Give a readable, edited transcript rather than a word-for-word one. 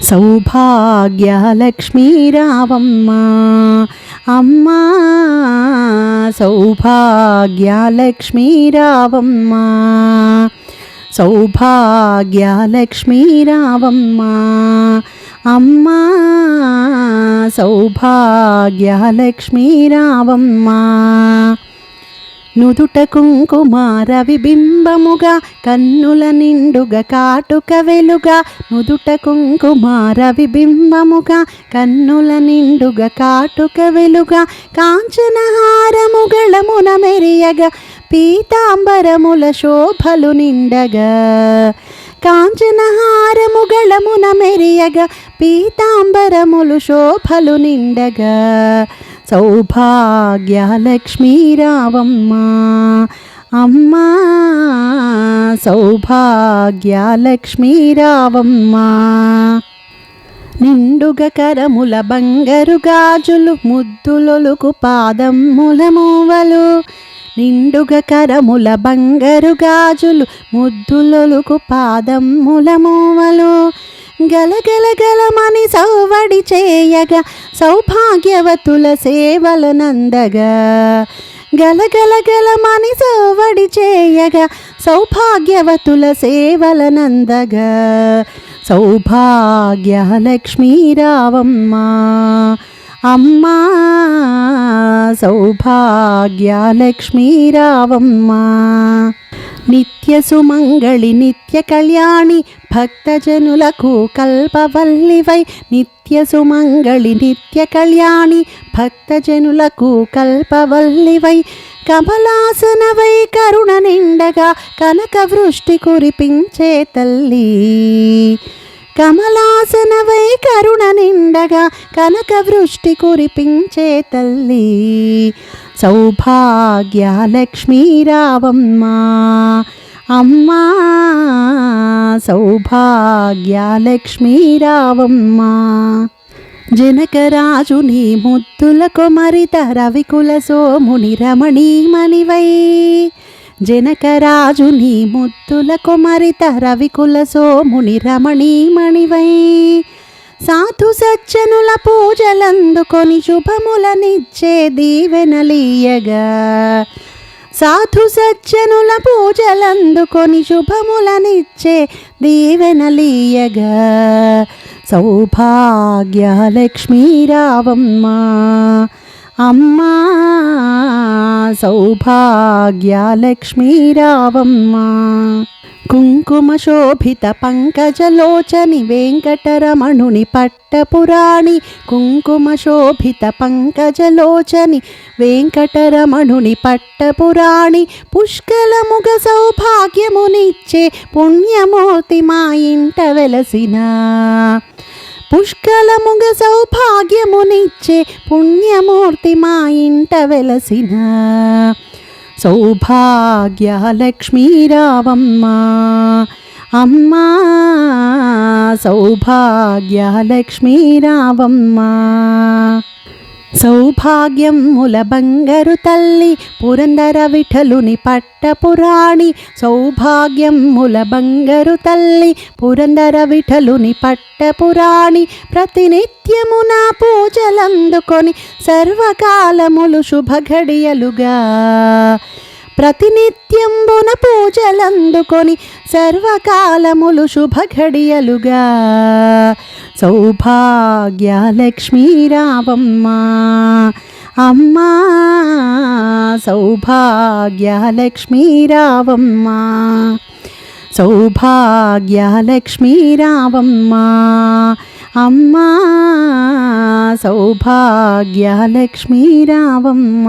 సౌభాగ్యలక్ష్మీ రావమ్మ అమ్మా, సౌభాగ్యలక్ష్మీ రావమ్మ, సౌభాగ్యలక్ష్మీ రావమ్మ అమ్మా, సౌభాగ్యలక్ష్మీ రావమ్మ. నుదుట కుంకుమార విబింబముగా కన్నుల నిండుగా కాటుక వెలుగా, నుదుట కుంకుమార విబింబముగా కన్నుల నిండుగా కాటుక వెలుగా, కాంచనహారము గళమున మెరియగా పీతాంబరముల శోభలు నిండగా, కాంచనహారము గళమున మెరియగా పీతాంబరములు శోభలు నిండగా, సౌభాగ్యలక్ష్మీ రావమ్మ అమ్మా, సౌభాగ్యలక్ష్మీ రావమ్మ. నిండుగ కరముల బంగారు గాజులు ముద్దులొలుకు పాదమ్ముల మూవలు, నిండుగ కరముల బంగారు గాజులు ముద్దులొలుకు పాదమ్ముల మూవలు, గలగల గలమని సౌవడి చేయగా సౌభాగ్యవతుల సేవలనందగా, గలగల గలమని సౌవడి చేయగా సౌభాగ్యవతుల సేవలనందగా, సౌభాగ్యలక్ష్మీ రావమ్మ అమ్మా, సౌభాగ్యలక్ష్మీ రావమ్మ. నిత్య సుమంగళి నిత్య కళ్యాణి భక్తజనులకు కల్పవల్లివై, నిత్య సుమంగళి నిత్య కళ్యాణి భక్తజనులకు కల్పవల్లివై, కమలాసనవై కరుణ నిండగా కనక వృష్టి కురిపించే తల్లి, కమలాసనవై కరుణ నిండగా కనక వృష్టి కురిపించే తల్లి, సౌభాగ్యలక్ష్మీ రావమ్మ అమ్మా, సౌభాగ్యలక్ష్మీ రావమ్మ. జనకరాజుని ముద్దుల కొమరిత రవికుల సోముని రమణీమణివై, జనకరాజుని ముద్దుల కొమరిత రవికుల సోముని రమణీమణివై, సాధు సజ్జనుల పూజలందుకొని శుభములనిచ్చే దీవెనలీయగా, సాధు సజ్జనుల పూజలందుకొని శుభములనిచ్చే దీవెనలీయగా, సౌభాగ్యలక్ష్మీ రావమ్మ అమ్మా, సౌభాగ్యలక్ష్మీ రావమ్మ. కుంకుమ శోభిత పంకజలోచని వెంకటరమణుని పట్టపురాణి, కుంకుమ శోభిత పంకజలోచని వెంకటరమణుని పట్టపురాణి, పుష్కలముగ సౌభాగ్యమునిచ్చే పుణ్యమూర్తి మా ఇంట వెలసిన, పుష్కలముగ సౌభాగ్యమునిచ్చే పుణ్యమూర్తి మా ఇంట వెలసిన, సౌభాగ్యలక్ష్మీ రావమ్మ అమ్మా, సౌభాగ్యలక్ష్మీ రావమ్మ. సౌభాగ్యముల బంగారు తల్లి పురందర విఠలుని పట్టపురాణి, సౌభాగ్యముల బంగారు తల్లి పురందర విఠలుని పట్టపురాణి, ప్రతినిత్యమున పూజలందుకొని సర్వకాలములు శుభఘడియలుగా, ప్రతినిత్యంబున పూజలందుకొని సర్వకాలములు శుభఘడియలుగా, సౌభాగ్యలక్ష్మీ రావమ్మ అమ్మా, సౌభాగ్యలక్ష్మీ రావమ్మ, సౌభాగ్యలక్ష్మీ రావమ్మ అమ్మా, సౌభాగ్యలక్ష్మీ రావమ్మ.